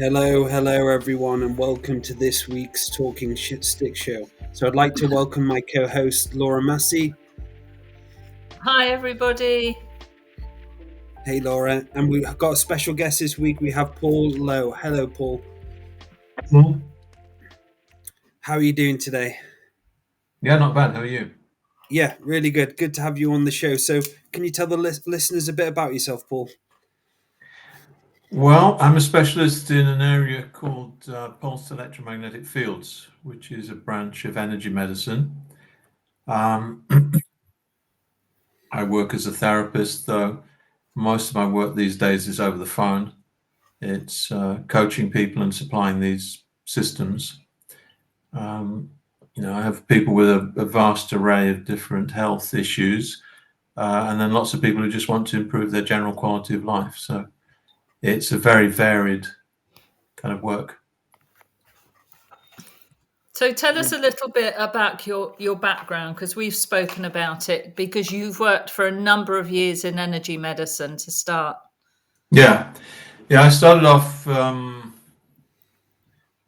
Hello everyone, and welcome to this week's Talking Shit Stick Show. So I'd like to welcome my co-host Laura Massey. Hi everybody. Hey Laura, and we've got a special guest this week. We have Paul Lowe. Hello Paul. Hello. How are you doing today? Yeah, not bad. How are you? Yeah, really good. Good to have you on the show. So can you tell the listeners a bit about yourself, Paul? Well, I'm a specialist in an area called pulsed electromagnetic fields, which is a branch of energy medicine. I work as a therapist, though most of my work these days is over the phone. It's coaching people and supplying these systems. I have people with a vast array of different health issues, and then lots of people who just want to improve their general quality of life. So it's a very varied kind of work. So tell us a little bit about your background, because we've spoken about it, because you've worked for a number of years in energy medicine to start. Yeah. I started off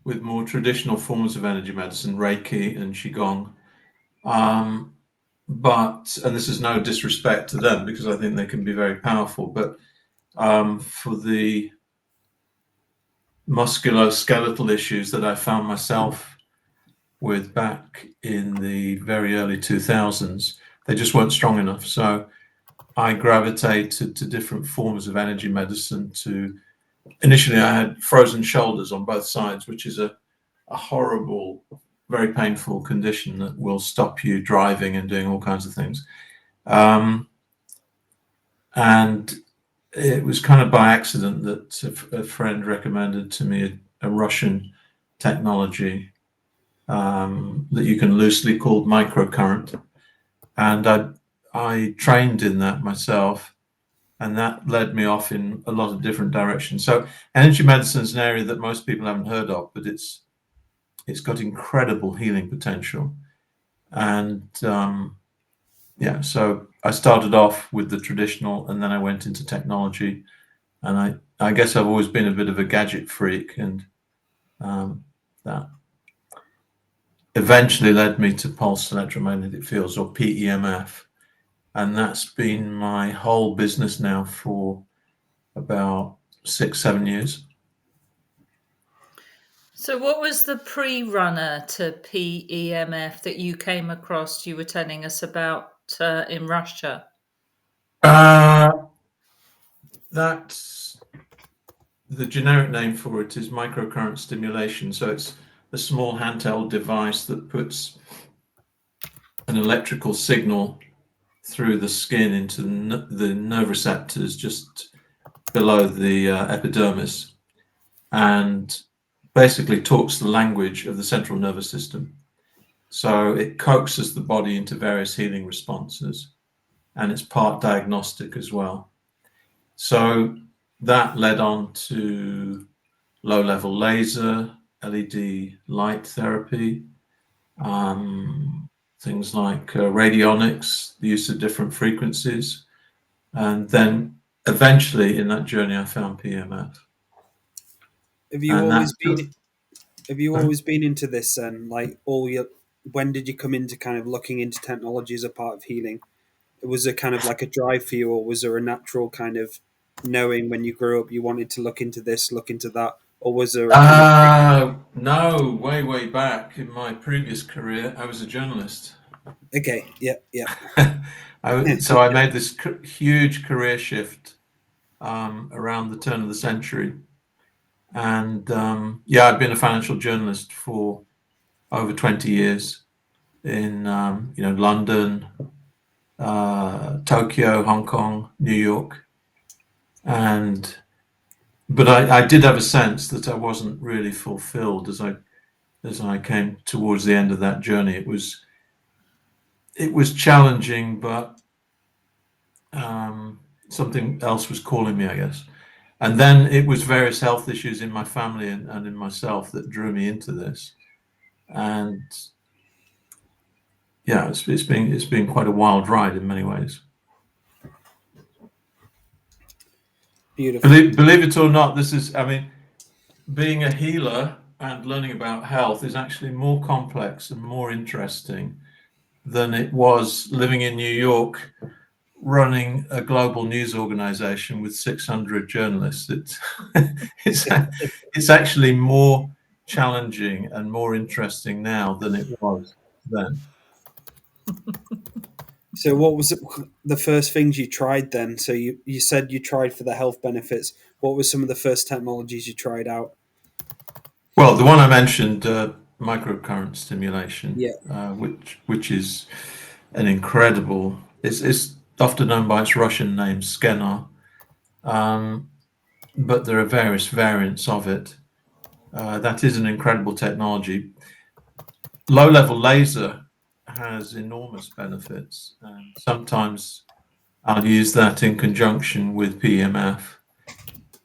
with more traditional forms of energy medicine, Reiki and Qigong. And this is no disrespect to them, because I think they can be very powerful, but for the musculoskeletal issues that I found myself with back in the very early 2000s, they just weren't strong enough. So I gravitated to different forms of energy medicine. Initially I had frozen shoulders on both sides, which is a horrible, very painful condition that will stop you driving and doing all kinds of things. And it was kind of by accident that a friend recommended to me a Russian technology that you can loosely call microcurrent. And I trained in that myself, and that led me off in a lot of different directions. So energy medicine is an area that most people haven't heard of, but it's got incredible healing potential. And so I started off with the traditional, and then I went into technology. And I guess I've always been a bit of a gadget freak, and that eventually led me to pulsed electromagnetic fields, or PEMF. And that's been my whole business now for about 6-7 years. So what was the pre-runner to PEMF that you came across, you were telling us about in Russia? That's the generic name for it is microcurrent stimulation. So it's a small handheld device that puts an electrical signal through the skin into the nerve receptors just below the epidermis, and basically talks the language of the central nervous system. So it coaxes the body into various healing responses, and it's part diagnostic as well. So that led on to low-level laser, LED light therapy, things like radionics, the use of different frequencies. And then eventually in that journey, I found PEMF. Have you always been into this then? When did you come into kind of looking into technology as a part of healing? Was it kind of like a drive for you, or was there a natural kind of knowing when you grew up you wanted to look into this, look into that, or was there no, way back in my previous career, I was a journalist. Okay, yeah. So I made this huge career shift around the turn of the century. And I've been a financial journalist for over 20 years in London, Tokyo, Hong Kong, New York. But I did have a sense that I wasn't really fulfilled as I came towards the end of that journey. It was challenging, but something else was calling me, I guess. And then it was various health issues in my family and in myself that drew me into this. And yeah, it's been quite a wild ride in many ways. Beautiful. Believe it or not, this is, being a healer and learning about health is actually more complex and more interesting than it was living in New York, running a global news organization with 600 journalists. It's actually more challenging and more interesting now than it was then. So what was the first things you tried then? So you said you tried for the health benefits. What were some of the first technologies you tried out? Well, the one I mentioned, microcurrent stimulation, Yeah. which is an incredible. It's often known by its Russian name, Skenar, but there are various variants of it. That is an incredible technology. Low-level laser has enormous benefits, and sometimes I'll use that in conjunction with PEMF.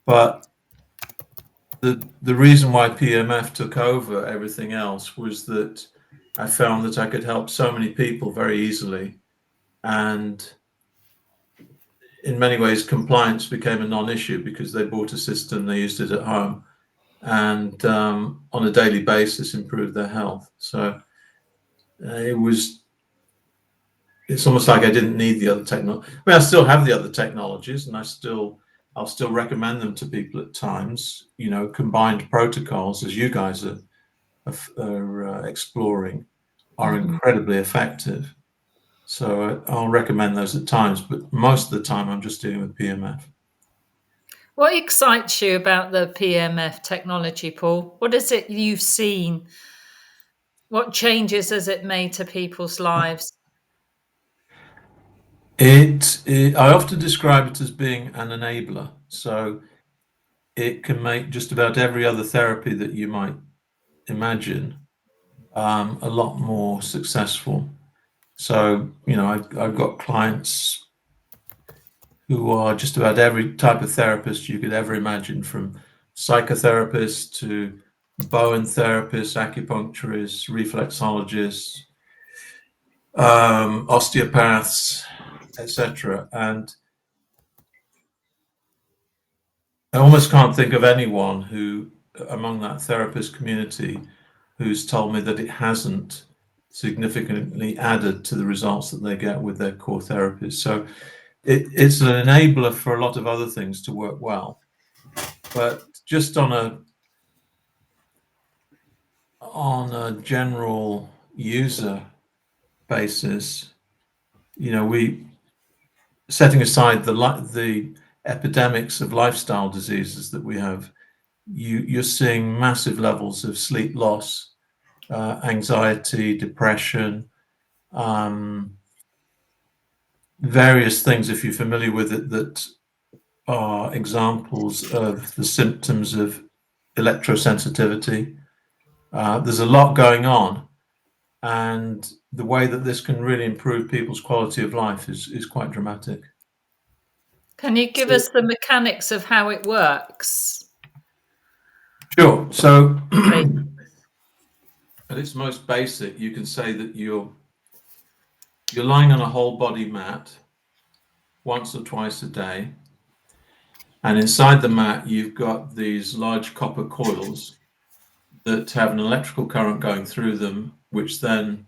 But the reason why PEMF took over everything else was that I found that I could help so many people very easily, and in many ways compliance became a non-issue because they bought a system, they used it at home, and on a daily basis improved their health. So it's almost like I didn't need the other technology. I mean, I still have the other technologies, and I'll still recommend them to people at times. Combined protocols, as you guys are exploring, are incredibly effective. So I'll recommend those at times, but most of the time I'm just dealing with PMF. What excites you about the PMF technology, Paul? What is it you've seen? What changes has it made to people's lives? I often describe it as being an enabler. So it can make just about every other therapy that you might imagine a lot more successful. So, I've got clients who are just about every type of therapist you could ever imagine, from psychotherapists to Bowen therapists, acupuncturists, reflexologists, osteopaths, etc. And I almost can't think of anyone who, among that therapist community, who's told me that it hasn't significantly added to the results that they get with their core therapies. So it's an enabler for a lot of other things to work well. But just on a general user basis, we, setting aside the epidemics of lifestyle diseases that we have, you're seeing massive levels of sleep loss, anxiety, depression, various things, if you're familiar with it, that are examples of the symptoms of electrosensitivity. There's a lot going on, and the way that this can really improve people's quality of life is quite dramatic. Can you give us the mechanics of how it works? Sure. So at its most basic, you can say that you're lying on a whole body mat once or twice a day, and inside the mat you've got these large copper coils that have an electrical current going through them, which then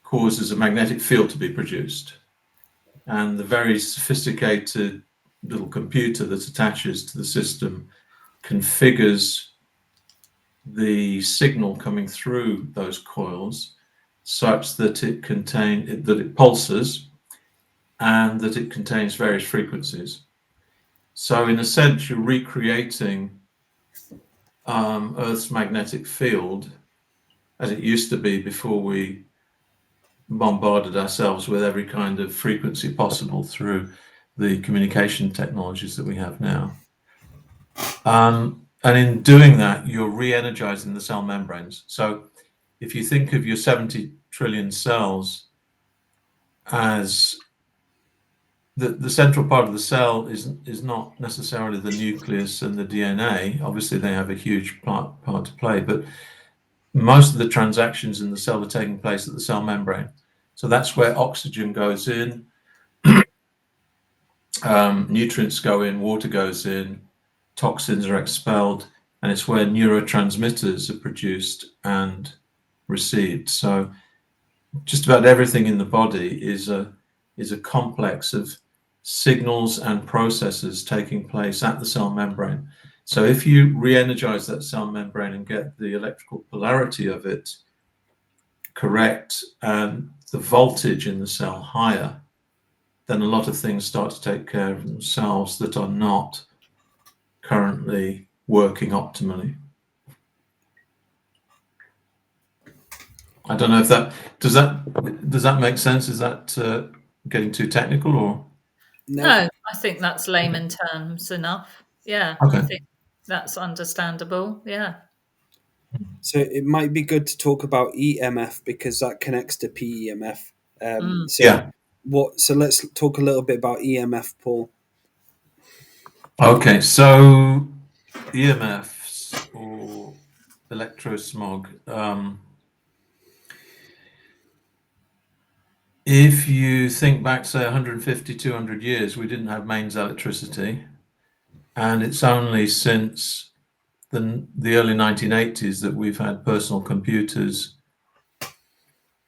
causes a magnetic field to be produced. And the very sophisticated little computer that attaches to the system configures the signal coming through those coils such that it pulses and that it contains various frequencies. So in a sense, you're recreating Earth's magnetic field as it used to be before we bombarded ourselves with every kind of frequency possible through the communication technologies that we have now. And in doing that, you're re-energizing the cell membranes. So if you think of your 70 trillion cells as the central part of the cell is not necessarily the nucleus and the DNA. Obviously, they have a huge part to play, but most of the transactions in the cell are taking place at the cell membrane. So that's where oxygen goes in, nutrients go in, water goes in, toxins are expelled. and it's where neurotransmitters are produced and received. So just about everything in the body is a complex of signals and processes taking place at the cell membrane. So if you re-energize that cell membrane and get the electrical polarity of it correct and the voltage in the cell higher, then a lot of things start to take care of themselves that are not currently working optimally. I don't know if that does that make sense? Is that getting too technical, or? No, I think that's layman terms enough. Yeah, Okay. I think that's understandable. Yeah. So it might be good to talk about EMF because that connects to PEMF. Yeah. So let's talk a little bit about EMF, Paul. Okay, so EMFs or electrosmog. If you think back, say, 150, 200 years, we didn't have mains electricity. And it's only since the early 1980s that we've had personal computers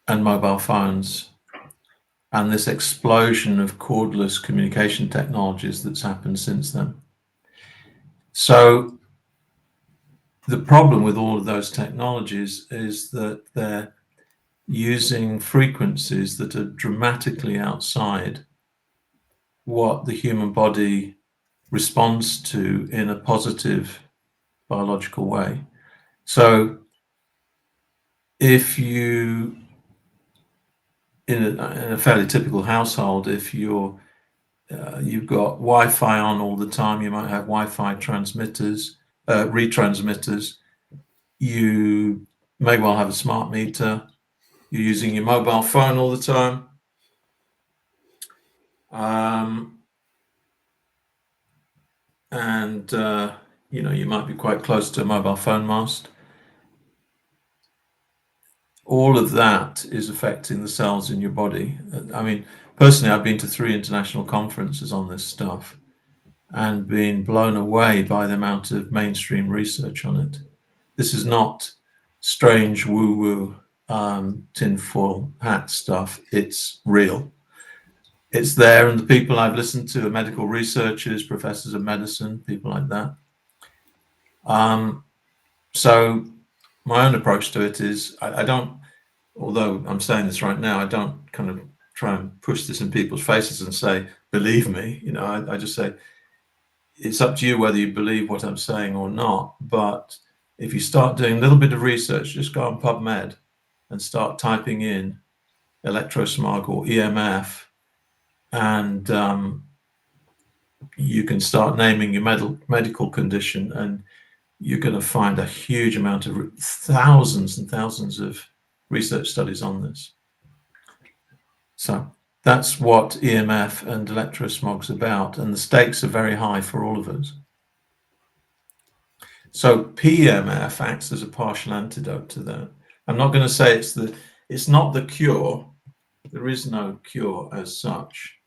and mobile phones, and this explosion of cordless communication technologies that's happened since then. So the problem with all of those technologies is that they're using frequencies that are dramatically outside what the human body responds to in a positive biological way. So if you, in a fairly typical household, if you've got Wi-Fi on all the time, you might have Wi-Fi transmitters, retransmitters. You may well have a smart meter. You're using your mobile phone all the time. And you might be quite close to a mobile phone mast. All of that is affecting the cells in your body. I mean, personally, I've been to 3 international conferences on this stuff and been blown away by the amount of mainstream research on it. This is not strange woo-woo tinfoil hat stuff. It's real. It's there, and the people I've listened to are medical researchers, professors of medicine, people like that. So my own approach to it is I don't, although I'm saying this right now, I don't kind of try and push this in people's faces and say, believe me. I just say, it's up to you whether you believe what I'm saying or not. But if you start doing a little bit of research, just go on PubMed and start typing in electrosmog or EMF, and you can start naming your medical condition, and you're going to find a huge amount of thousands and thousands of research studies on this. So that's what EMF and electrosmog's about, and the stakes are very high for all of us. So PEMF acts as a partial antidote to that. I'm not going to say it's not the cure. There is no cure as such.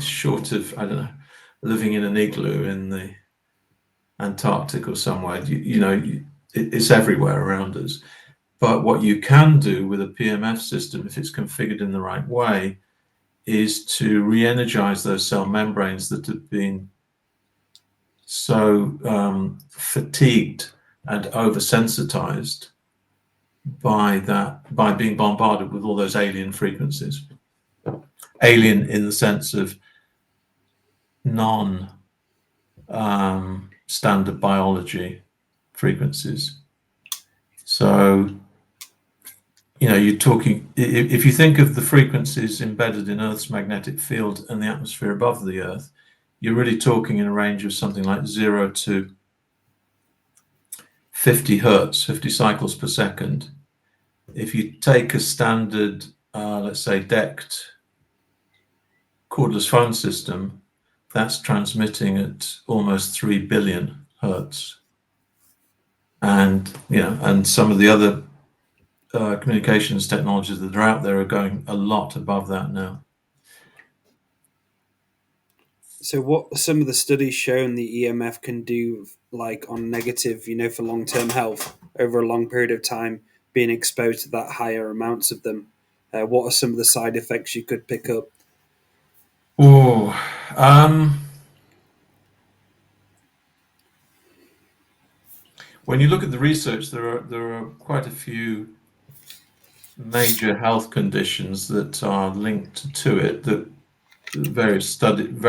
Short of, I don't know, living in an igloo in the Antarctic or somewhere, it's everywhere around us. But what you can do with a PEMF system, if it's configured in the right way, is to re-energize those cell membranes that have been so fatigued and oversensitized by being bombarded with all those alien frequencies. Alien in the sense of non-standard biology frequencies. So, you're talking, if you think of the frequencies embedded in Earth's magnetic field and the atmosphere above the Earth, you're really talking in a range of something like 0 to 50 hertz, 50 cycles per second. If you take a standard, let's say, DECT cordless phone system, that's transmitting at almost 3 billion hertz. And, and some of the other communications technologies that are out there are going a lot above that now. So what are some of the studies showing the EMF can do, like on negative, for long-term health over a long period of time, being exposed to that higher amounts of them? What are some of the side effects you could pick up? Oh, when you look at the research, there are quite a few major health conditions that are linked to it, that very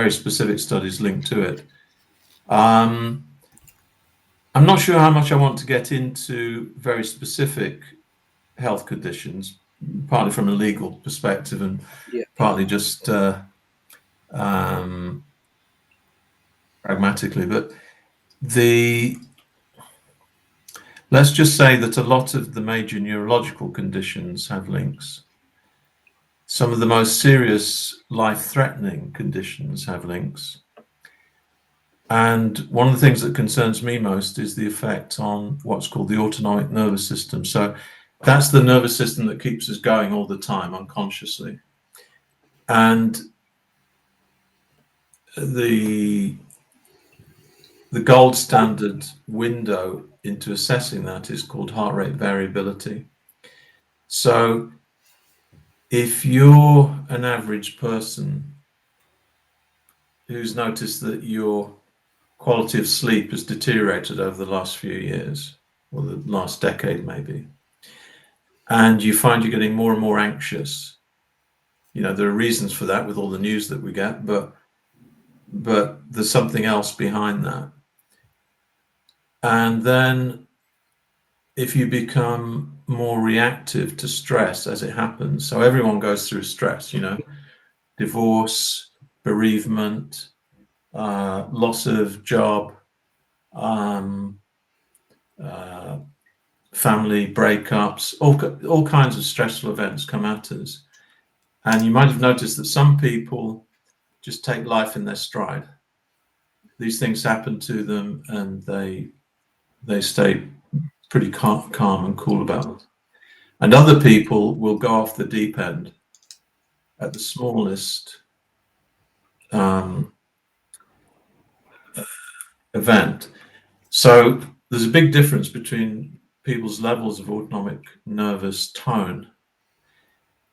specific studies linked to it. I'm not sure how much I want to get into very specific health conditions, partly from a legal perspective and Yeah. partly just pragmatically. But let's just say that a lot of the major neurological conditions have links. Some of the most serious life-threatening conditions have links. And one of the things that concerns me most is the effect on what's called the autonomic nervous system. So that's the nervous system that keeps us going all the time unconsciously. And the gold standard window into assessing that is called heart rate variability. So if you're an average person who's noticed that your quality of sleep has deteriorated over the last few years, or the last decade maybe, and you find you're getting more and more anxious, there are reasons for that with all the news that we get, but there's something else behind that. And then if you become more reactive to stress as it happens, so everyone goes through stress, divorce, bereavement, loss of job, family breakups, all kinds of stressful events come at us. And you might have noticed that some people just take life in their stride. These things happen to them and they stay pretty calm and cool about it. And other people will go off the deep end at the smallest event. So there's a big difference between people's levels of autonomic nervous tone.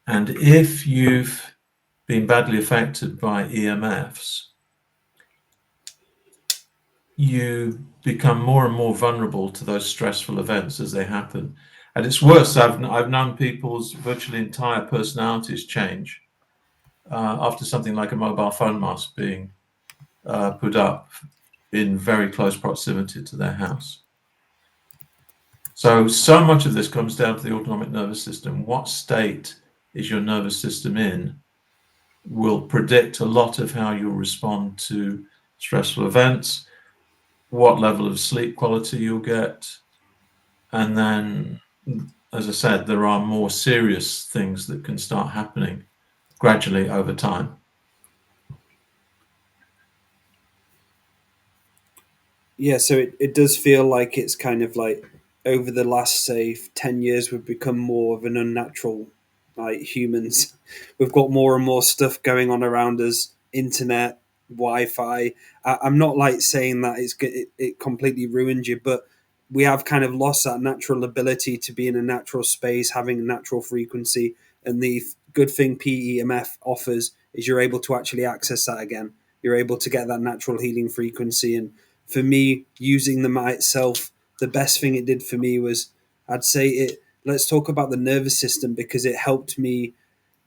And if you've been badly affected by EMFs, you become more and more vulnerable to those stressful events as they happen. And it's worse. I've known people's virtually entire personalities change after something like a mobile phone mast being put up in very close proximity to their house. So much of this comes down to the autonomic nervous system. What state is your nervous system in will predict a lot of how you'll respond to stressful events, what level of sleep quality you'll get, and then, as I said, there are more serious things that can start happening gradually over time. Yeah, so it does feel like it's kind of like over the last, say, 10 years, we've become more of an unnatural, like humans. We've got more and more stuff going on around us, internet, Wi-Fi. I'm not like saying that it completely ruined you, but we have kind of lost that natural ability to be in a natural space, having a natural frequency. And the good thing PEMF offers is you're able to actually access that again. You're able to get that natural healing frequency. And for me, using the mat itself, the best thing it did for me was, I'd say it. Let's talk about the nervous system, because it helped me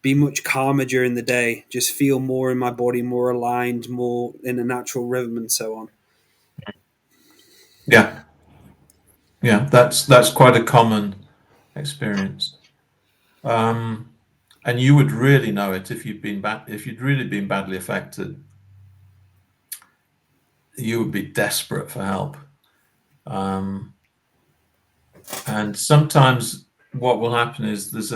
be much calmer during the day, just feel more in my body, more aligned, more in a natural rhythm, and so on. Yeah, that's quite a common experience. And you would really know it if you'd really been badly affected. You would be desperate for help. And sometimes what will happen is there's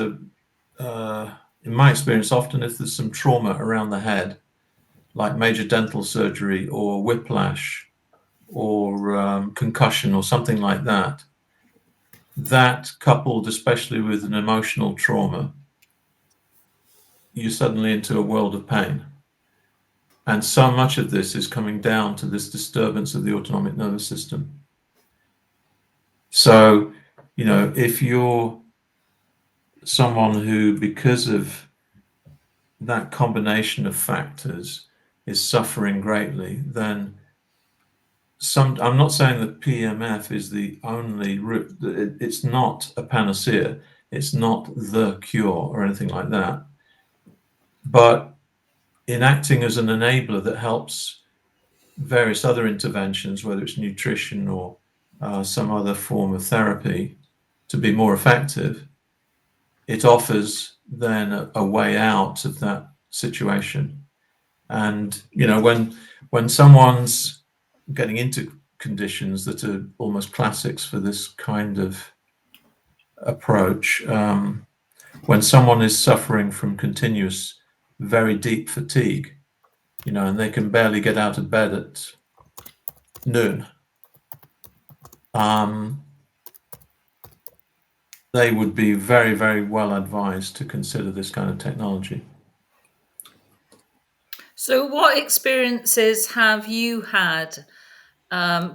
in my experience, often if there's some trauma around the head, like major dental surgery or whiplash or concussion or something like that, that coupled especially with an emotional trauma, you're suddenly into a world of pain. And so much of this is coming down to this disturbance of the autonomic nervous system. So, if you're someone who, because of that combination of factors, is suffering greatly, then I'm not saying that PEMF is the only route. It's not a panacea. It's not the cure or anything like that. But in acting as an enabler that helps various other interventions, whether it's nutrition or some other form of therapy, to be more effective, it offers then a way out of that situation. And when someone's getting into conditions that are almost classics for this kind of approach, when someone is suffering from continuous, very deep fatigue, and they can barely get out of bed at noon, they would be very, very well advised to consider this kind of technology. So what experiences have you had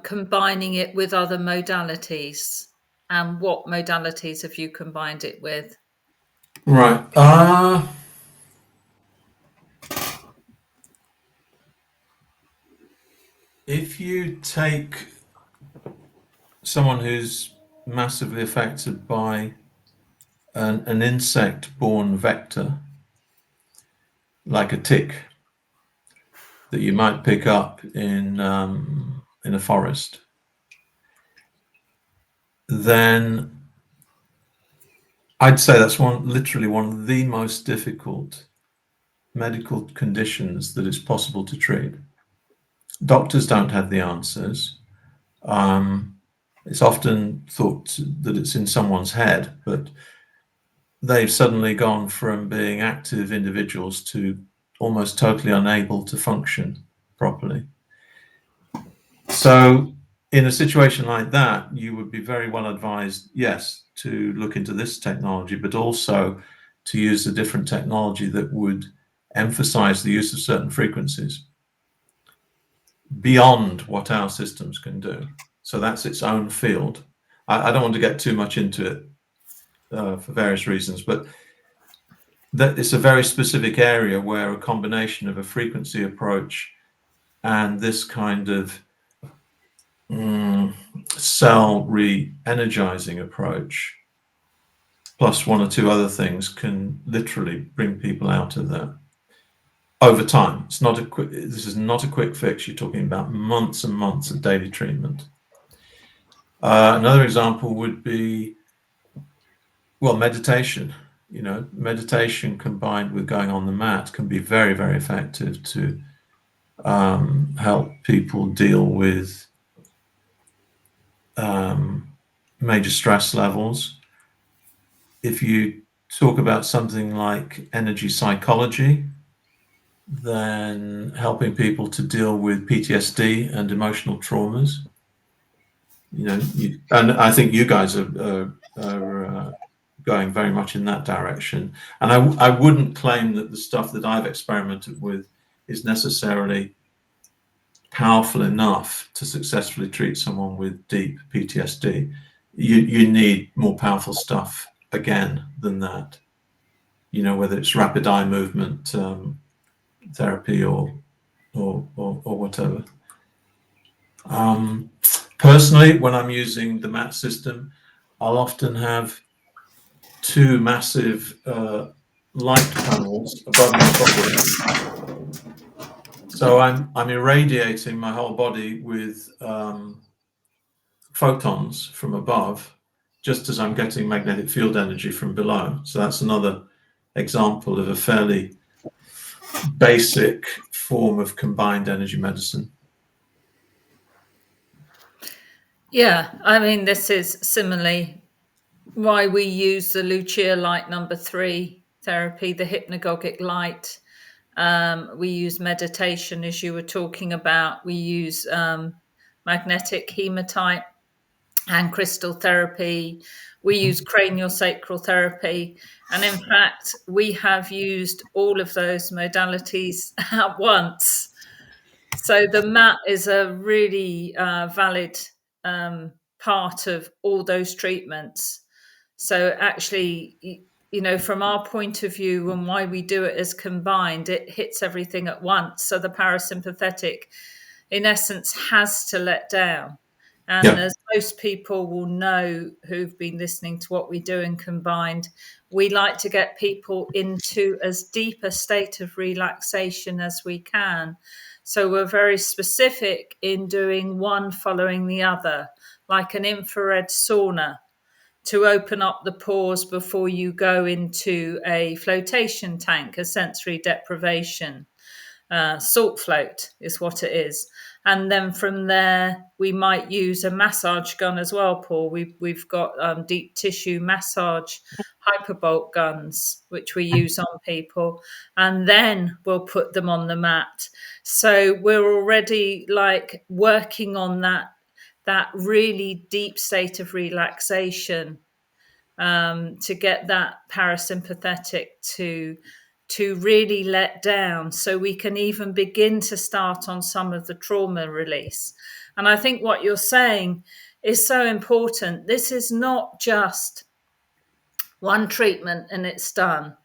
combining it with other modalities? And what modalities have you combined it with? Right. If you take someone who's massively affected by an insect-borne vector, like a tick that you might pick up in a forest, then I'd say that's literally one of the most difficult medical conditions that is possible to treat. Doctors don't have the answers. It's often thought that it's in someone's head, but they've suddenly gone from being active individuals to almost totally unable to function properly. So in a situation like that, you would be very well advised, yes, to look into this technology, but also to use a different technology that would emphasize the use of certain frequencies beyond what our systems can do. So that's its own field. I don't want to get too much into it for various reasons, but that it's a very specific area where a combination of a frequency approach and this kind of cell re-energizing approach, plus one or two other things, can literally bring people out of that over time. This is not a quick fix. You're talking about months and months of daily treatment. Another example would be, meditation. Meditation combined with going on the mat can be very, very effective to help people deal with major stress levels. If you talk about something like energy psychology, then helping people to deal with PTSD and emotional traumas. And I think you guys are going very much in that direction. And I wouldn't claim that the stuff that I've experimented with is necessarily powerful enough to successfully treat someone with deep PTSD. You need more powerful stuff again than that. Whether it's rapid eye movement therapy or whatever. Personally, when I'm using the mat system, I'll often have two massive light panels above my body. So I'm irradiating my whole body with photons from above, just as I'm getting magnetic field energy from below. So that's another example of a fairly basic form of combined energy medicine. Yeah, I mean, this is similarly why we use the Lucia light number 3 therapy, the hypnagogic light. We use meditation, as you were talking about. We use magnetic hematite and crystal therapy. We use craniosacral therapy. And in fact, we have used all of those modalities at once So the mat is a really valid part of all those treatments. So actually, from our point of view and why we do it as combined, it hits everything at once. So the parasympathetic, in essence, has to let down. And as most people will know who've been listening to what we do in combined, we like to get people into as deep a state of relaxation as we can. So we're very specific in doing one following the other, like an infrared sauna, to open up the pores before you go into a flotation tank, a sensory deprivation. Salt float is what it is. And then from there, we might use a massage gun as well, Paul. We've got deep tissue massage hyperbolt guns, which we use on people. And then we'll put them on the mat. So we're already like working on that really deep state of relaxation, to get that parasympathetic to really let down, so we can even begin to start on some of the trauma release. And I think what you're saying is so important. This is not just one treatment and it's done.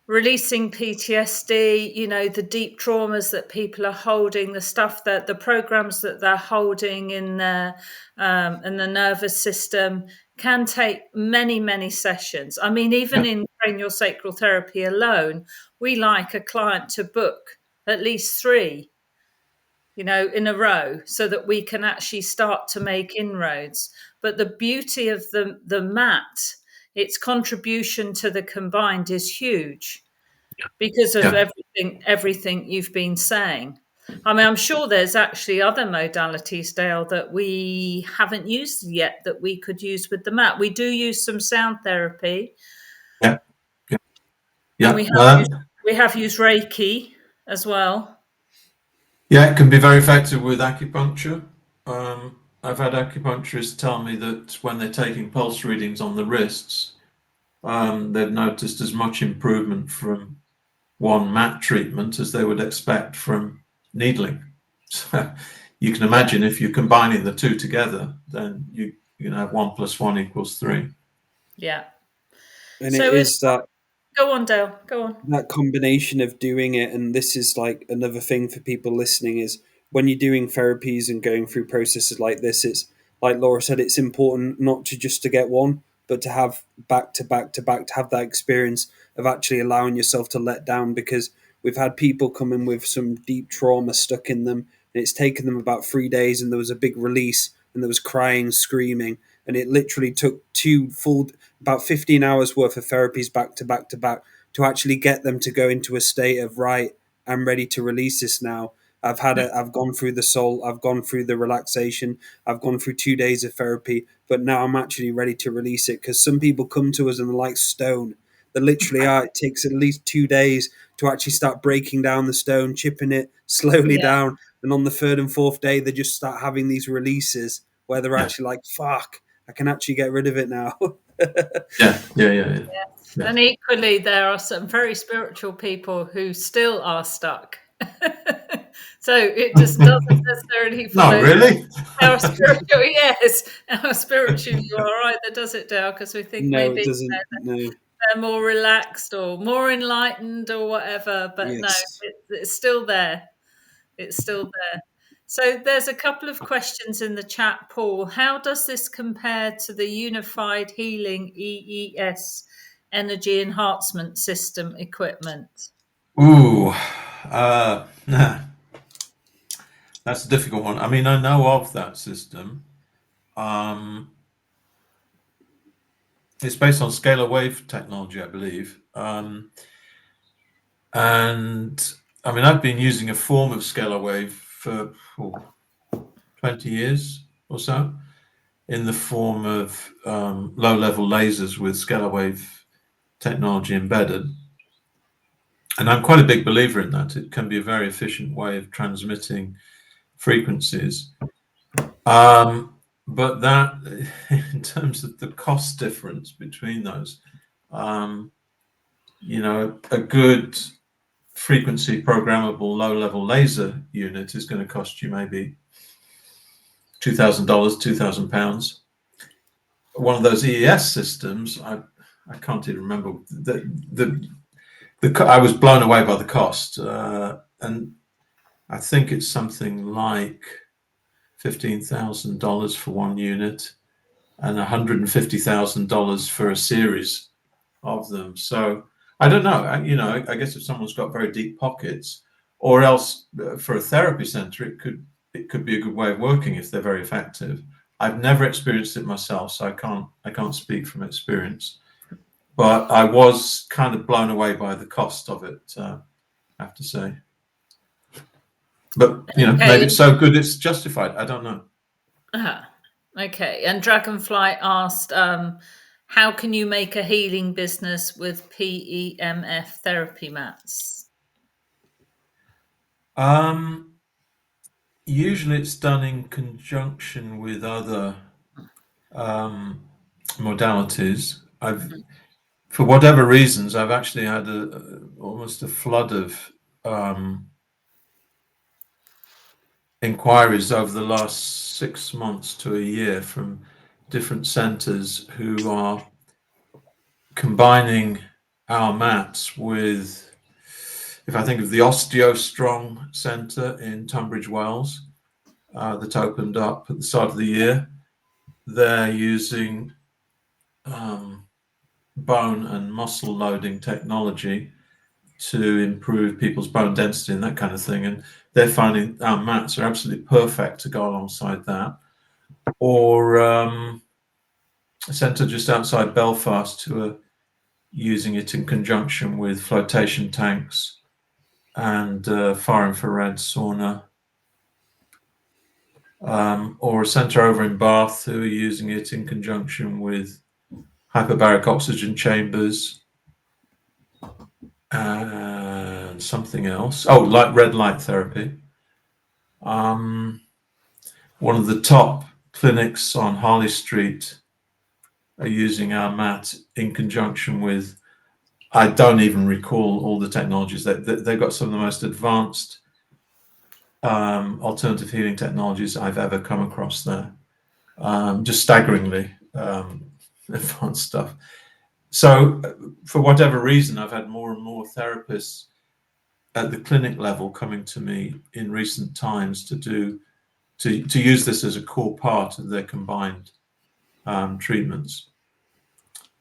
Releasing PTSD, the deep traumas that people are holding, the stuff that the programs that they're holding in the nervous system, can take many, many sessions. I mean, even in craniosacral therapy alone, we like a client to book at least 3, in a row, so that we can actually start to make inroads. But the beauty of the mat, its contribution to the combined is huge because of everything you've been saying. I mean, I'm sure there's actually other modalities, Dale, that we haven't used yet that we could use with the mat. We do use some sound therapy. Yeah. And we have used Reiki as well. Yeah, it can be very effective with acupuncture. I've had acupuncturists tell me that when they're taking pulse readings on the wrists, they've noticed as much improvement from one mat treatment as they would expect from needling. So you can imagine if you're combining the two together, then you can have 1 + 1 = 3. Yeah. And so it is that. Go on, Dale. Go on. That combination of doing it, and this is like another thing for people listening, is when you're doing therapies and going through processes like this, it's like Laura said, it's important not to just to get one, but to have back to back to back, to have that experience of actually allowing yourself to let down, because we've had people come in with some deep trauma stuck in them, and it's taken them about 3 days, and there was a big release, and there was crying, screaming, and it literally took about 15 hours worth of therapies back to back to back to actually get them to go into a state of, right, I'm ready to release this now. I've gone through the soul, I've gone through the relaxation, I've gone through 2 days of therapy, but now I'm actually ready to release it. Because some people come to us and they're like stone. They literally are. It takes at least 2 days to actually start breaking down the stone, chipping it slowly down. And on the 3rd and 4th day, they just start having these releases where they're actually like, fuck, I can actually get rid of it now. Yeah. And equally, there are some very spiritual people who still are stuck. So it just doesn't necessarily follow. Not really. How spiritual, yes, how spiritual you are either, does it, Dale? Because we think maybe it doesn't. they're more relaxed or more enlightened or whatever, but no, it's still there. It's still there. So there's a couple of questions in the chat, Paul. How does this compare to the Unified Healing EES Energy Enhancement System equipment? Ooh, that's a difficult one. I mean, I know of that system. It's based on scalar wave technology, I believe. And I mean, I've been using a form of scalar wave for 20 years or so, in the form of low-level lasers with scalar wave technology embedded. And I'm quite a big believer in that. It can be a very efficient way of transmitting frequencies. But that, in terms of the cost difference between those, a good frequency programmable low-level laser unit is going to cost you maybe $2,000, £2,000. One of those EES systems, I can't even remember. I was blown away by the cost, and I think it's something like $15,000 for one unit and $150,000 for a series of them. So I don't know. I guess if someone's got very deep pockets, or else for a therapy center, it could be a good way of working if they're very effective. I've never experienced it myself, so I can't speak from experience. But I was kind of blown away by the cost of it, I have to say. But maybe it's so good it's justified. I don't know. Okay. And Dragonfly asked, how can you make a healing business with PEMF therapy mats? Usually it's done in conjunction with other modalities. For whatever reasons, I've actually had almost a flood of inquiries over the last 6 months to a year from different centers who are combining our mats with, if I think of the OsteoStrong Centre in Tunbridge Wells, that opened up at the start of the year, they're using bone and muscle loading technology to improve people's bone density and that kind of thing. And they're finding our mats are absolutely perfect to go alongside that. Or a centre just outside Belfast who are using it in conjunction with flotation tanks and far infrared sauna. Or a centre over in Bath who are using it in conjunction with hyperbaric oxygen chambers and something else. Oh, red light therapy. One of the top clinics on Harley Street are using our mat in conjunction with, I don't even recall all the technologies. They've got some of the most advanced alternative healing technologies I've ever come across there. Just staggeringly advanced stuff. So for whatever reason, I've had more and more therapists at the clinic level coming to me in recent times to use this as a core part of their combined treatments.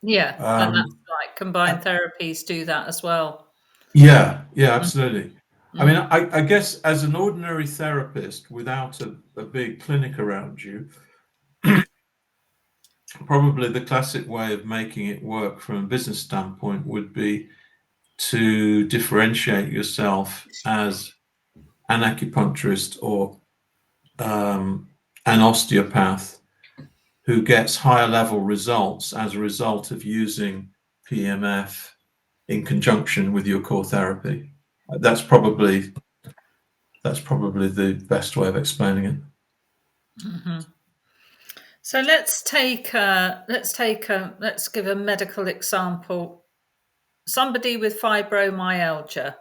Yeah, and that's like combined therapies do that as well. Yeah, absolutely. I mean, I guess as an ordinary therapist without a big clinic around you, probably the classic way of making it work from a business standpoint would be to differentiate yourself as an acupuncturist or an osteopath who gets higher level results as a result of using PEMF in conjunction with your core therapy. That's probably the best way of explaining it. Mm-hmm. So let's give a medical example. Somebody with fibromyalgia.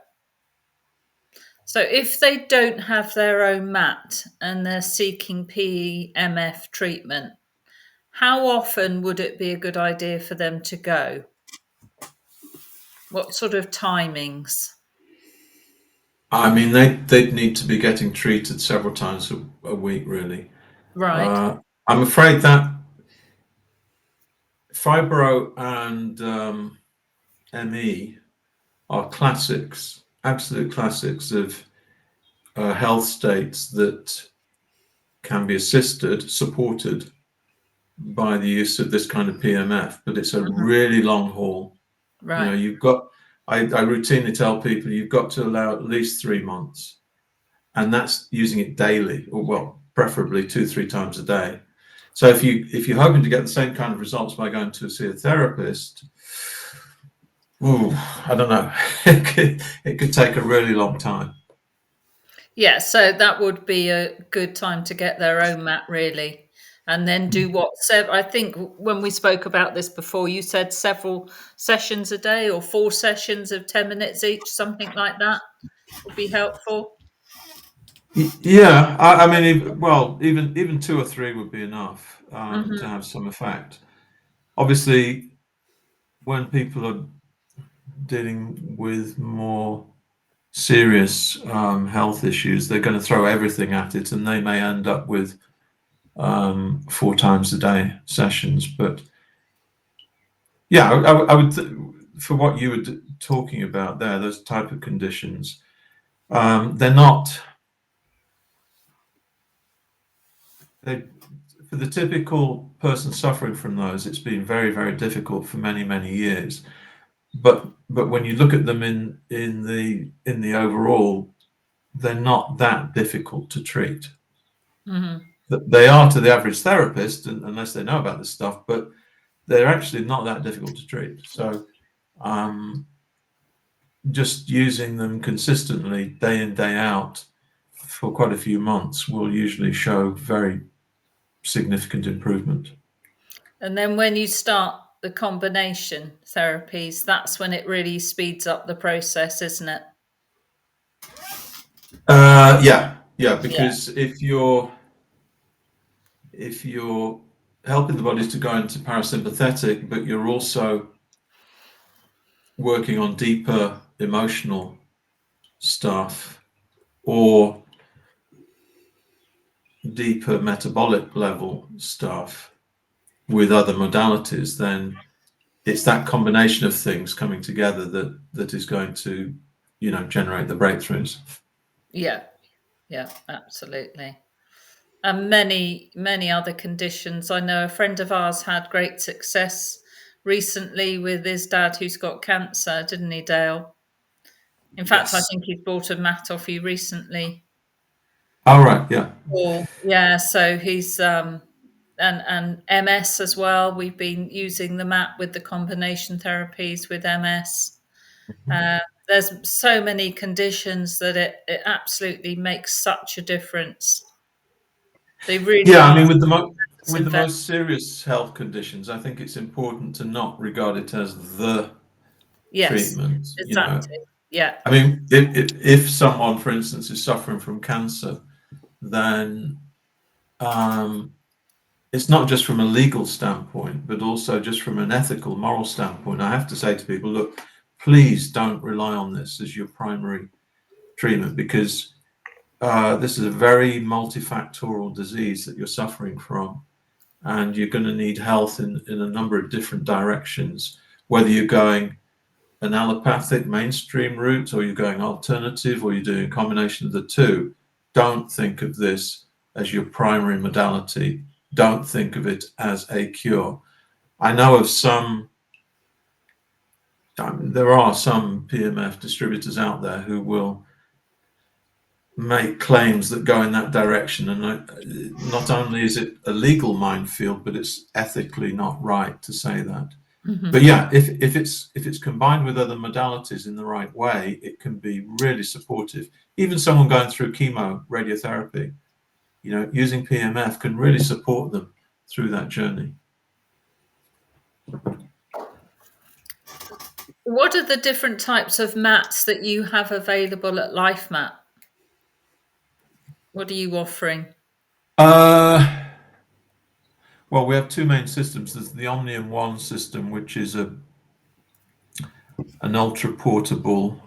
So if they don't have their own mat and they're seeking PEMF treatment, how often would it be a good idea for them to go? What sort of timings? I mean, they'd need to be getting treated several times a week, really. Right. I'm afraid that fibro and ME are classics, absolute classics of health states that can be supported by the use of this kind of PMF, but it's a really long haul. Right. I routinely tell people you've got to allow at least 3 months, and that's using it daily, or well, preferably 2-3 times a day. So if you're hoping to get the same kind of results by going to see a therapist, I don't know, it could take a really long time. Yeah, so that would be a good time to get their own mat, really. And then do what? I think when we spoke about this before, you said several sessions a day or 4 sessions of 10 minutes each, something like that. would be helpful? Yeah, I mean, even 2 or 3 would be enough to have some effect. Obviously, when people are dealing with more serious health issues, they're going to throw everything at it, and they may end up with 4 times a day sessions. But yeah, I would for what you were talking about there, those type of conditions, they're not. For the typical person suffering from those, it's been very, very difficult for many, many years. But when you look at them in the overall, they're not that difficult to treat. They are to the average therapist, unless they know about this stuff, but they're actually not that difficult to treat. So just using them consistently, day in, day out, for quite a few months will usually show very significant improvement. And then when you start the combination therapies, that's when it really speeds up the process, isn't it? Yeah, because if you're helping the bodies to go into parasympathetic, but you're also working on deeper emotional stuff or deeper metabolic level stuff with other modalities, then it's that combination of things coming together that is going to, generate the breakthroughs. Yeah, absolutely. And many other conditions. I know a friend of ours had great success recently with his dad who's got cancer, didn't he, Dale? In fact, I Yes. think he's bought a mat off you recently. All right. Yeah. Yeah, so he's and MS as well. We've been using the mat with the combination therapies with MS. There's so many conditions that it absolutely makes such a difference. They really Yeah. are. I mean, with the most serious health conditions, I think it's important to not regard it as the Yes, treatment. exactly. Yeah. I mean, if someone, for instance, is suffering from cancer, then it's not just from a legal standpoint, but also just from an ethical, moral standpoint. I have to say to people, look, please don't rely on this as your primary treatment, because this is a very multifactorial disease that you're suffering from, and you're going to need health in a number of different directions, whether you're going an allopathic mainstream route or you're going alternative or you're doing a combination of the two. Don't think of this as your primary modality. Don't think of it as a cure. I know of there are some PMF distributors out there who will make claims that go in that direction, and not only is it a legal minefield, but it's ethically not right to say that. But yeah, if it's combined with other modalities in the right way, it can be really supportive. Even someone going through chemo radiotherapy, using PMF can really support them through that journey. What are the different types of mats that you have available at Lifemat? What are you offering? Well, we have 2 main systems. There's the Omnium One system, which is an ultra portable,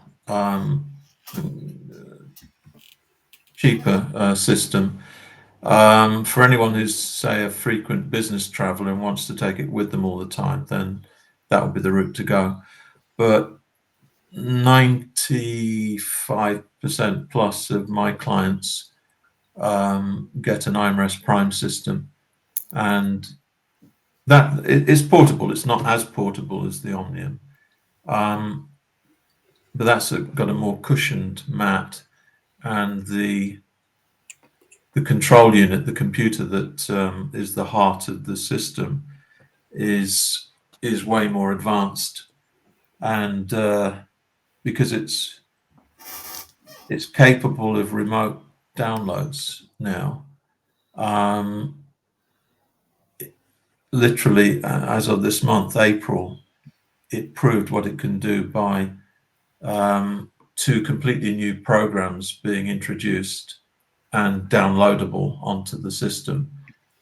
cheaper system. For anyone who's, say, a frequent business traveler and wants to take it with them all the time, then that would be the route to go. But 95% plus of my clients get an IMRS Prime system, and that is portable. It's not as portable as the Omnium, but that's got a more cushioned mat, and the control unit, the computer that is the heart of the system, is way more advanced, and because it's capable of remote downloads now. Literally, as of this month, April, it proved what it can do by two completely new programs being introduced and downloadable onto the system.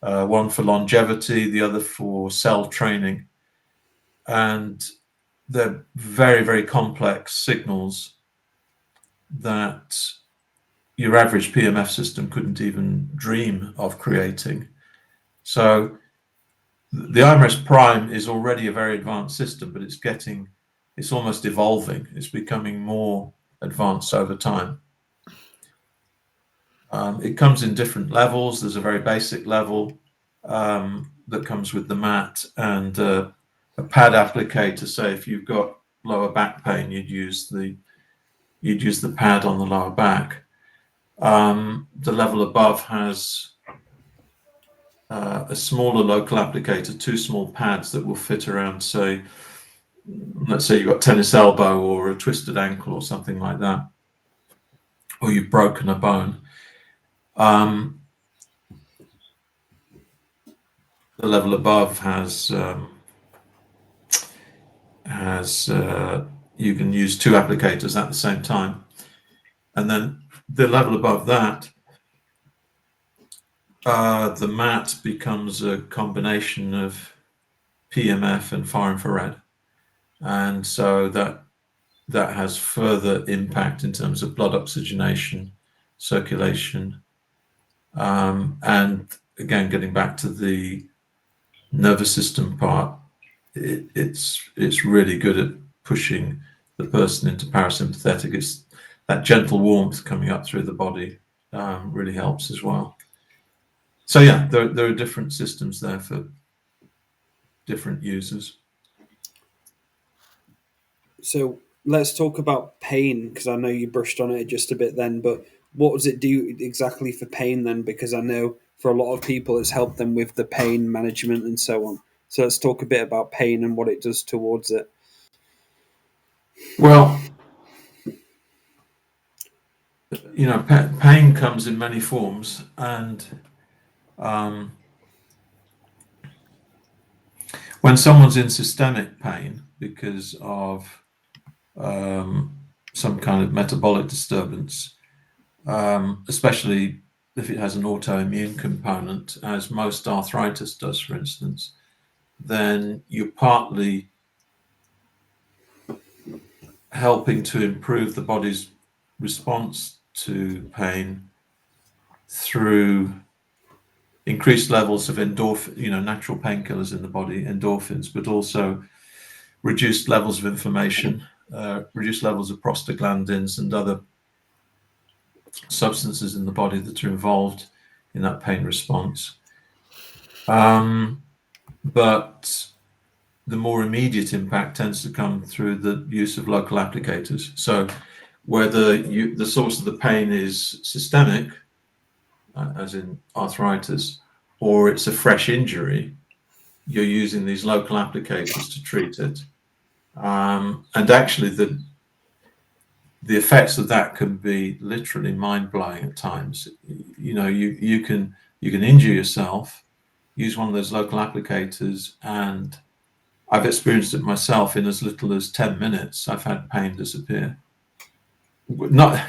One for longevity, the other for cell training. And they're very, very complex signals that your average PMF system couldn't even dream of creating. So the IMRS Prime is already a very advanced system, but it's almost evolving. It's becoming more advanced over time. It comes in different levels. There's a very basic level that comes with the mat, and a pad applicator. Say if you've got lower back pain, you'd use the pad on the lower back. The level above has a smaller local applicator, two small pads that will fit around, say, let's say you've got tennis elbow or a twisted ankle or something like that, or you've broken a bone. The level above has you can use two applicators at the same time, and then the level above that, the mat becomes a combination of PMF and far infrared, and so that has further impact in terms of blood oxygenation, circulation, and again, getting back to the nervous system part, it's really good at pushing the person into parasympathetic. It's that gentle warmth coming up through the body really helps as well. So yeah, there are different systems there for different users. So let's talk about pain, because I know you brushed on it just a bit then, but what does it do exactly for pain then? Because I know for a lot of people it's helped them with the pain management and so on. So let's talk a bit about pain and what it does towards it. Well, you know, pain comes in many forms, and when someone's in systemic pain because of some kind of metabolic disturbance, especially if it has an autoimmune component, as most arthritis does, for instance, then you're partly helping to improve the body's response to pain through increased levels of endorphin, natural painkillers in the body, endorphins, but also reduced levels of inflammation, reduced levels of prostaglandins and other substances in the body that are involved in that pain response. But the more immediate impact tends to come through the use of local applicators. So whether the source of the pain is systemic, as in arthritis, or it's a fresh injury, you're using these local applicators to treat it. And actually the effects of that can be literally mind-blowing at times. You can injure yourself, use one of those local applicators, and I've experienced it myself. In as little as 10 minutes, I've had pain disappear. Not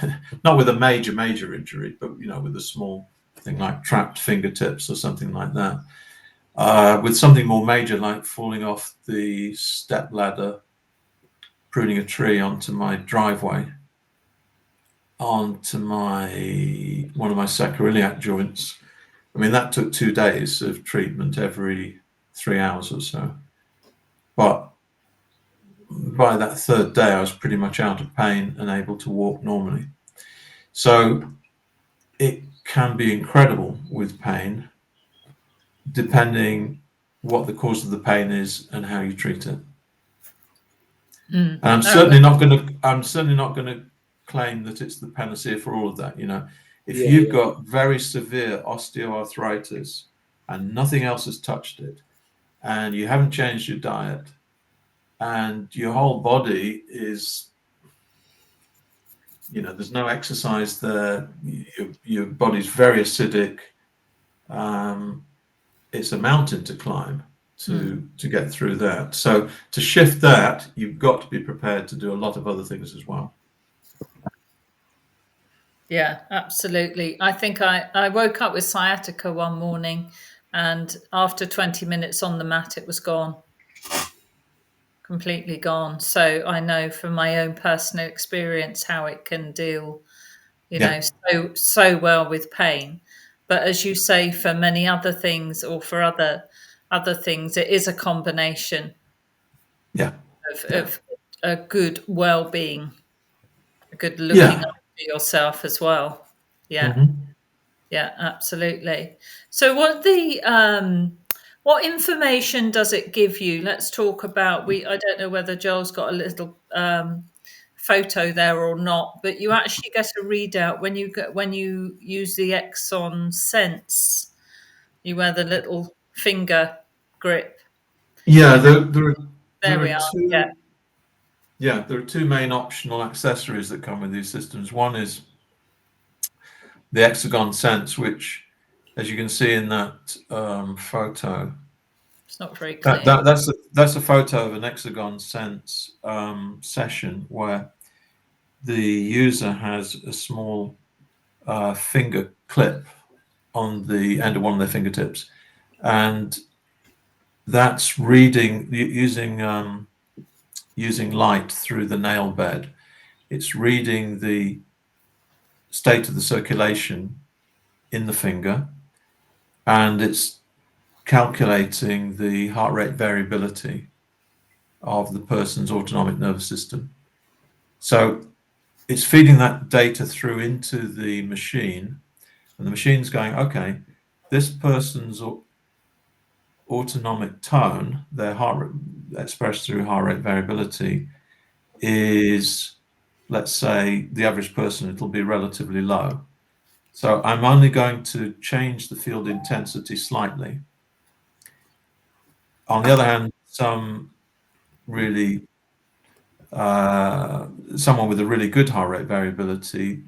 with a major injury, but with a small thing like trapped fingertips or something like that. With something more major, like falling off the step ladder, pruning a tree onto my driveway, onto one of my sacroiliac joints. I mean, that took 2 days of treatment every 3 hours or so. But by that third day, I was pretty much out of pain and able to walk normally. So it can be incredible with pain, depending what the cause of the pain is and how you treat it. And I'm certainly not going to claim that it's the panacea for all of that. If you've got very severe osteoarthritis and nothing else has touched it, and you haven't changed your diet, and your whole body is, there's no exercise there, your body's very acidic, it's a mountain to climb to get through that. So to shift that, you've got to be prepared to do a lot of other things as well. Yeah, absolutely. I think I woke up with sciatica one morning, and after 20 minutes on the mat, it was gone, completely gone. So I know from my own personal experience how it can deal, Yeah. so well with pain. But as you say, for many other things, or for other things, it is a combination Yeah. of a good well-being, a good looking Yeah. after yourself as well. Yeah. Hmm. Yeah, absolutely. So what information does it give you? Let's talk about I don't know whether Joel's got a little photo there or not, but you actually get a readout when you use the Exon Sense. You wear the little finger grip. Yeah. And there There we are are. Yeah. two. Yeah, there are two main optional accessories that come with these systems. One is the Hexagon Sense, which, as you can see in that photo, It's not very clear. that's a photo of an Hexagon Sense session where the user has a small finger clip on the end of one of their fingertips, and that's reading using light through the nail bed. It's reading the state of the circulation in the finger, and it's calculating the heart rate variability of the person's autonomic nervous system. So it's feeding that data through into the machine, and the machine's going, okay, this person's autonomic tone, their heart rate expressed through heart rate variability, is, let's say, the average person, it'll be relatively low. So I'm only going to change the field intensity slightly. On the other hand, really someone with a really good heart rate variability,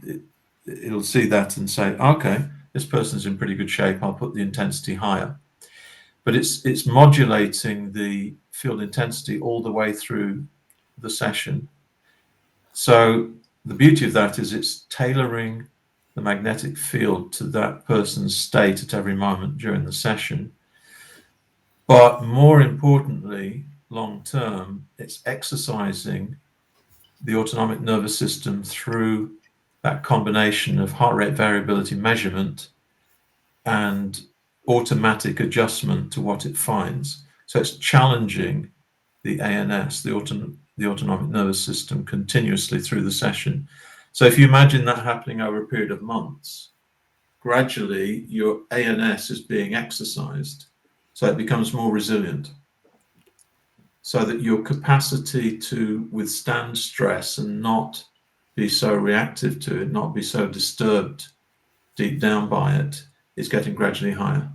it'll see that and say, okay, this person's in pretty good shape. I'll put the intensity higher. But it's modulating the field intensity all the way through the session. So the beauty of that is it's tailoring the magnetic field to that person's state at every moment during the session. But more importantly, long term, it's exercising the autonomic nervous system through that combination of heart rate variability measurement and automatic adjustment to what it finds. So it's challenging the ANS, the autonomic nervous system, continuously through the session. So if you imagine that happening over a period of months, gradually your ANS is being exercised, so it becomes more resilient. So that your capacity to withstand stress and not be so reactive to it, not be so disturbed deep down by it, is getting gradually higher.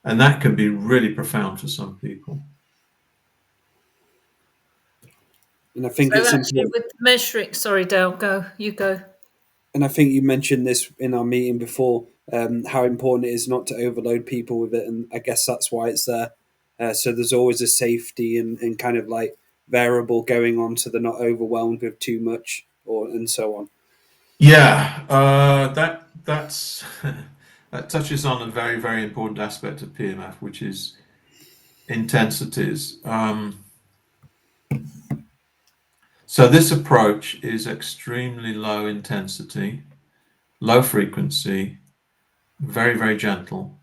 And that can be really profound for some people. And I think So it's actually important. with measuring, sorry, Dale, you go. And I think you mentioned this in our meeting before, how important it is not to overload people with it, and I guess that's why it's there. So there's always a safety and kind of like variable going on, so they're not overwhelmed with too much, or and so on. Yeah, that's that touches on a very, very important aspect of PMF, which is intensities. So this approach is extremely low intensity, low frequency, very, very gentle,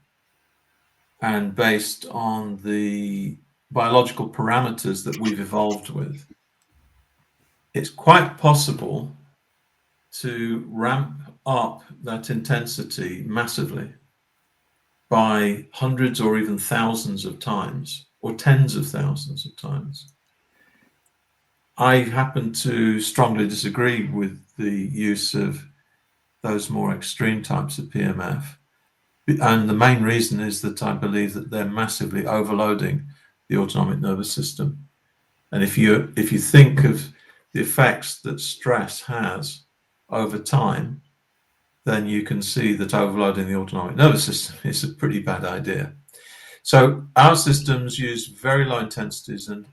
and based on the biological parameters that we've evolved with. It's quite possible to ramp up that intensity massively by hundreds or even thousands of times, or tens of thousands of times. I happen to strongly disagree with the use of those more extreme types of PMF. And the main reason is that I believe that they're massively overloading the autonomic nervous system. And if you think of the effects that stress has over time, then you can see that overloading the autonomic nervous system is a pretty bad idea. So our systems use very low intensities, and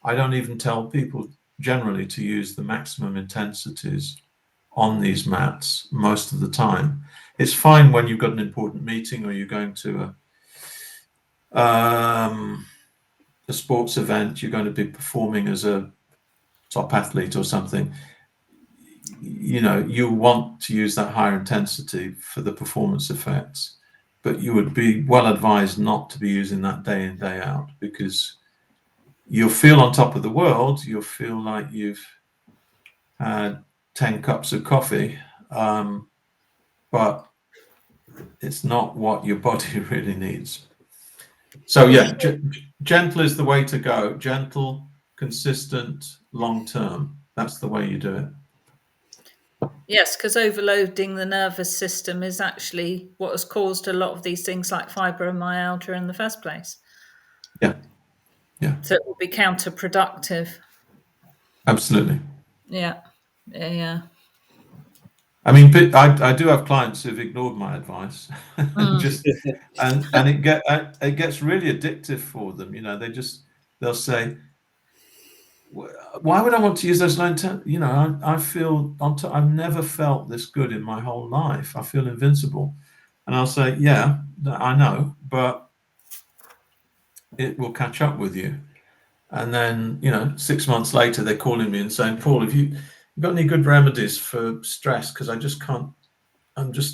I don't even tell people generally to use the maximum intensities on these mats most of the time. It's fine when you've got an important meeting or you're going to a sports event, you're going to be performing as a top athlete or something. You know, you want to use that higher intensity for the performance effects, but you would be well advised not to be using that day in, day out, because you'll feel on top of the world. You'll feel like you've had 10 cups of coffee, but it's not what your body really needs. So yeah, gentle is the way to go. Gentle, consistent, long term. That's the way you do it. Yes, because overloading the nervous system is actually what has caused a lot of these things like fibromyalgia in the first place. Yeah. Yeah. So it will be counterproductive. Absolutely. Yeah. Yeah. I mean, I do have clients who've ignored my advice, and it gets really addictive for them. You know, they'll say, "Why would I want to use those low intent? You know, I feel I've never felt this good in my whole life. I feel invincible." And I'll say, "Yeah, I know, but it will catch up with you." And then, 6 months later, they're calling me and saying, "Paul, have you got any good remedies for stress? Because I'm just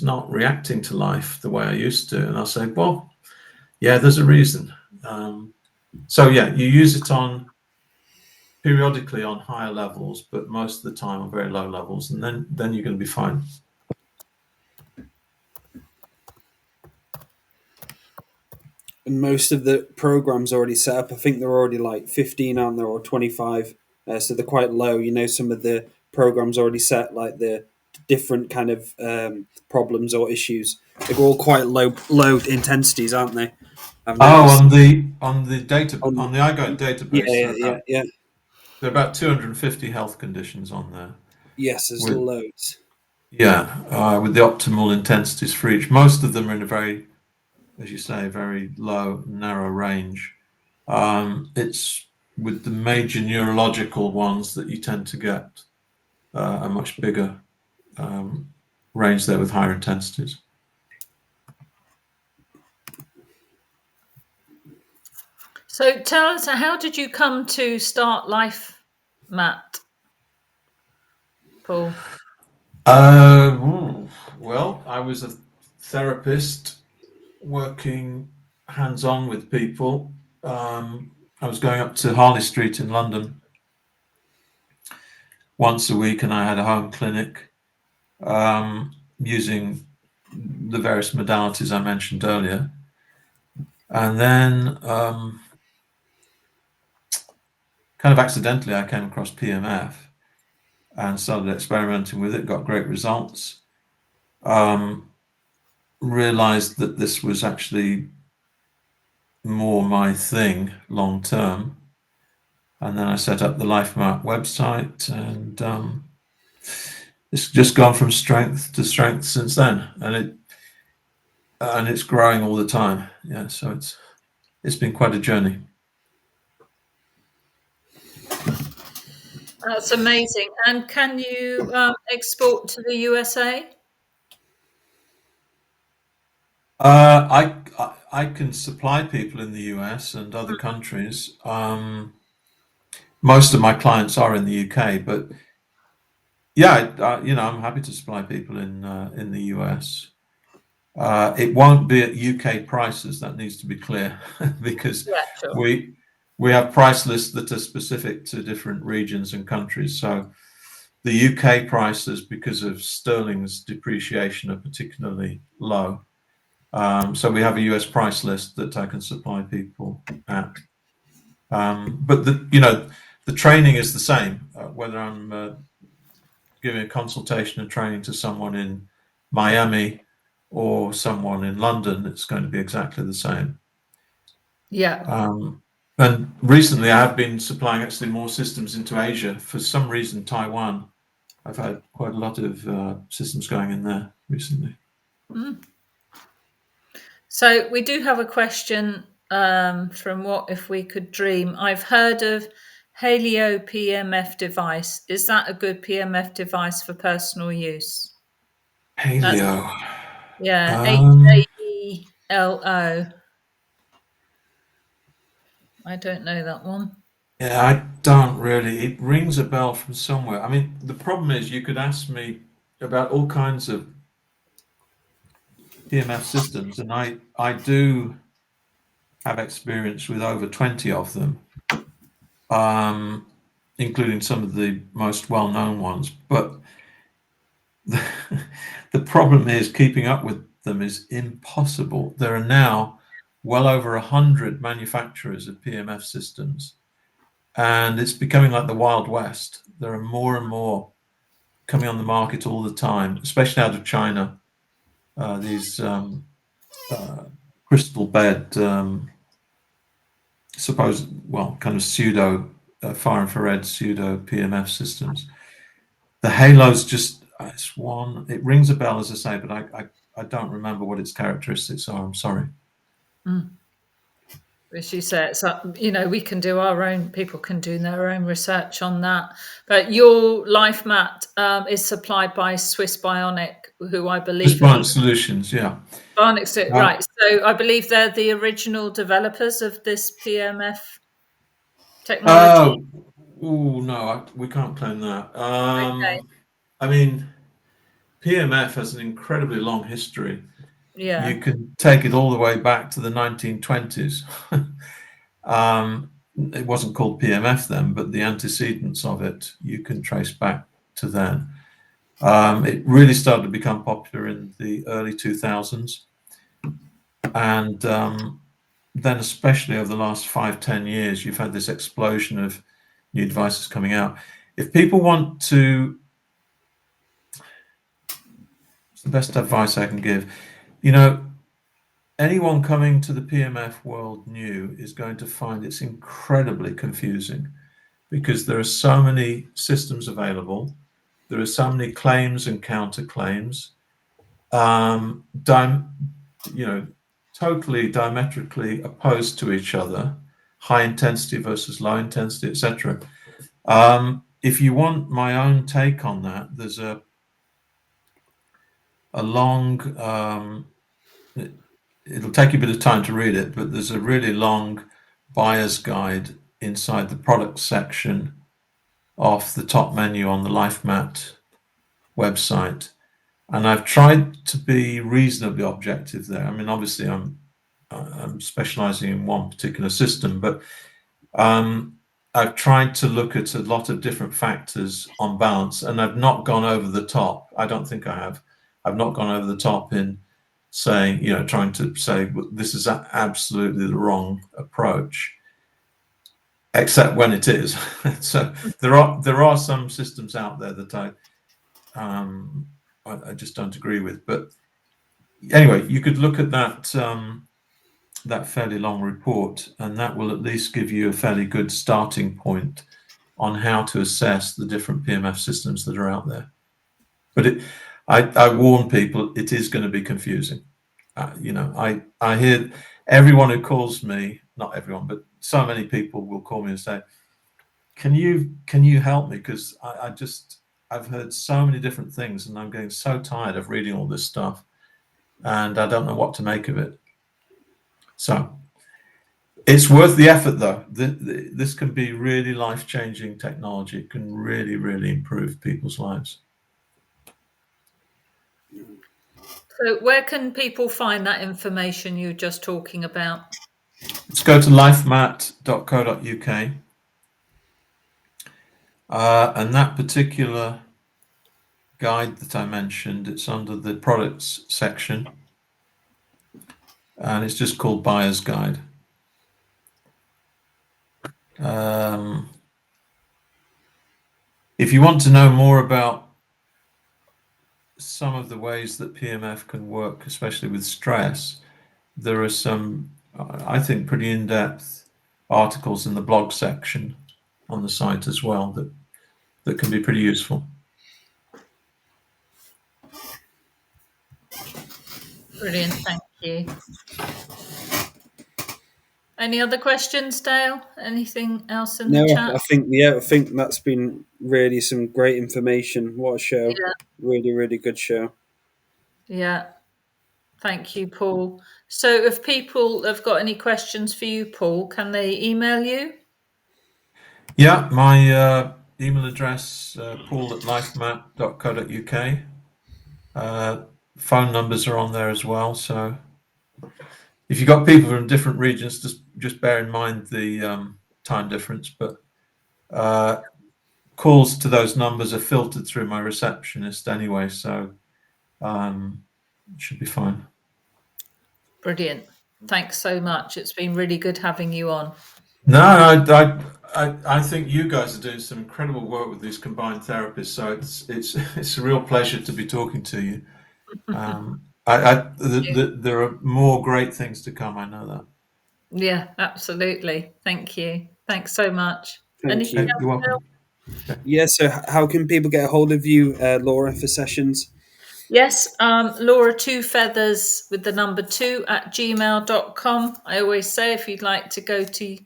not reacting to life the way I used to." And I'll say, "Well, yeah, there's a reason." So yeah, you use it periodically on higher levels, but most of the time on very low levels, and then you're going to be fine. And most of the programs already set up. I think they're already like 15, aren't there, or 25? So they're quite low. You know, some of the programs already set like the different kind of problems or issues. They're all quite low intensities, aren't they? On the iGuide database, Yeah. there are about 250 health conditions on there. Yes, there's with, loads. Yeah, with the optimal intensities for each. Most of them are in a very, as you say, very low, narrow range. It's with the major neurological ones that you tend to get a much bigger range there with higher intensities. So tell us, how did you come to start Lifemat, Paul? Well, I was a therapist working hands-on with people. I was going up to Harley Street in London once a week, and I had a home clinic using the various modalities I mentioned earlier. And then kind of accidentally, I came across PEMF and started experimenting with it, got great results. Realized that this was actually more my thing long term. And then I set up the Lifemat website, and it's just gone from strength to strength since then. And it's growing all the time. Yeah, so it's been quite a journey. That's amazing. And can you export to the USA? I can supply people in the US and other countries. Most of my clients are in the UK, but yeah, I'm happy to supply people in the US. It won't be at UK prices. That needs to be clear, because Yeah, sure. we have price lists that are specific to different regions and countries. So the UK prices, because of sterling's depreciation, are particularly low. So we have a US price list that I can supply people at. But the training is the same, whether I'm giving a consultation and training to someone in Miami or someone in London. It's going to be exactly the same. Yeah. And recently, I have been supplying actually more systems into Asia. For some reason, Taiwan, I've had quite a lot of systems going in there recently. So we do have a question from What If We Could Dream. I've heard of Haleo PMF device. Is that a good PMF device for personal use? Haleo. Yeah, HAELO. I don't know that one. Yeah, I don't really. It rings a bell from somewhere. I mean, the problem is you could ask me about all kinds of PMF systems, and I do have experience with over 20 of them, including some of the most well-known ones. But the, the problem is keeping up with them is impossible. There are now well over 100 manufacturers of PMF systems, and it's becoming like the Wild West. There are more and more coming on the market all the time, especially out of China. These crystal bed, kind of pseudo far infrared pseudo PMF systems. The Halo's just it's one. It rings a bell, as I say, but I don't remember what its characteristics are. I'm sorry. As you say, it's we can do our own. People can do their own research on that. But your Lifemat is supplied by Swiss Bionic, who I believe Just Bionic Solutions, yeah. Bionic, right? So I believe they're the original developers of this PMF technology. Oh no, we can't claim that. Okay. I mean, PMF has an incredibly long history. Yeah. You can take it all the way back to the 1920s. It wasn't called PMF then, but the antecedents of it you can trace back to then. It really started to become popular in the early 2000s, and then especially over the last 5-10 years, you've had this explosion of new devices coming out. If people want to, it's the best advice I can give. Anyone coming to the PMF world new is going to find it's incredibly confusing because there are so many systems available. There are so many claims and counterclaims, totally diametrically opposed to each other, high intensity versus low intensity, etc. If you want my own take on that, there's a long, it'll take you a bit of time to read it, but there's a really long buyer's guide inside the product section of the top menu on the Lifemat website. And I've tried to be reasonably objective there. I mean, obviously I'm specializing in one particular system, but I've tried to look at a lot of different factors on balance, and I've not gone over the top. I don't think I have. I've not gone over the top in saying, trying to say this is absolutely the wrong approach, except when it is. So there are some systems out there that I just don't agree with. But anyway, you could look at that fairly long report, and that will at least give you a fairly good starting point on how to assess the different PMF systems that are out there. But I warn people, it is going to be confusing. I hear everyone who calls me, not everyone, but so many people will call me and say, can you help me? Because I've heard so many different things, and I'm getting so tired of reading all this stuff, and I don't know what to make of it. So it's worth the effort, though. This can be really life-changing technology. It can really, really improve people's lives. So where can people find that information you're just talking about? Let's go to lifemat.co.uk. And that particular guide that I mentioned, it's under the products section, and it's just called Buyer's Guide. If you want to know more about some of the ways that PMF can work, especially with stress, there are some, I think, pretty in-depth articles in the blog section on the site as well that can be pretty useful. Brilliant, thank you. Any other questions, Dale? Anything else in No, the chat? I think that's been really some great information. What a show! Yeah. Really, really good show. Yeah. Thank you, Paul. So if people have got any questions for you, Paul, can they email you? Yeah, my email address, paul@lifemat.co.uk. Phone numbers are on there as well. So if you've got people from different regions, just bear in mind the time difference. But calls to those numbers are filtered through my receptionist anyway, so it should be fine. Brilliant. Thanks so much. It's been really good having you on. No, I think you guys are doing some incredible work with these combined therapies. So it's a real pleasure to be talking to you. There are more great things to come. I know that. Yeah, absolutely. Thank you. Thanks so much. Thank you. You're welcome. Yeah, so how can people get a hold of you, Laura, for sessions? Yes, Laura Two Feathers with the number 2 at gmail.com. I always say if you'd like to go to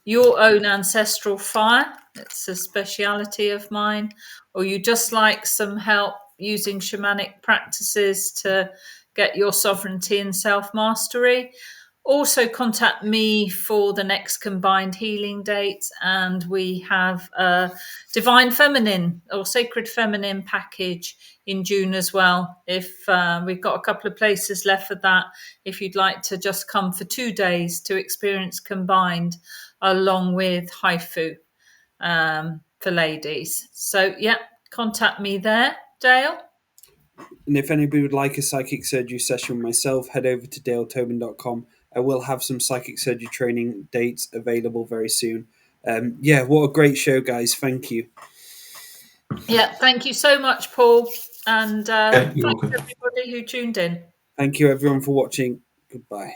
your own ancestral fire, it's a speciality of mine, or you just like some help using shamanic practices to get your sovereignty and self-mastery, also contact me for the next combined healing date, and we have a divine feminine or sacred feminine package in June as well. If we've got a couple of places left for that, if you'd like to just come for 2 days to experience combined along with haifu for ladies. So yeah, contact me there, Dale. And if anybody would like a psychic surgery session with myself, head over to daletobin.com. I will have some psychic surgery training dates available very soon. Yeah, what a great show, guys. Thank you. Yeah, thank you so much, Paul. And You're thanks welcome. everybody who tuned in. Thank you, everyone, for watching. Goodbye.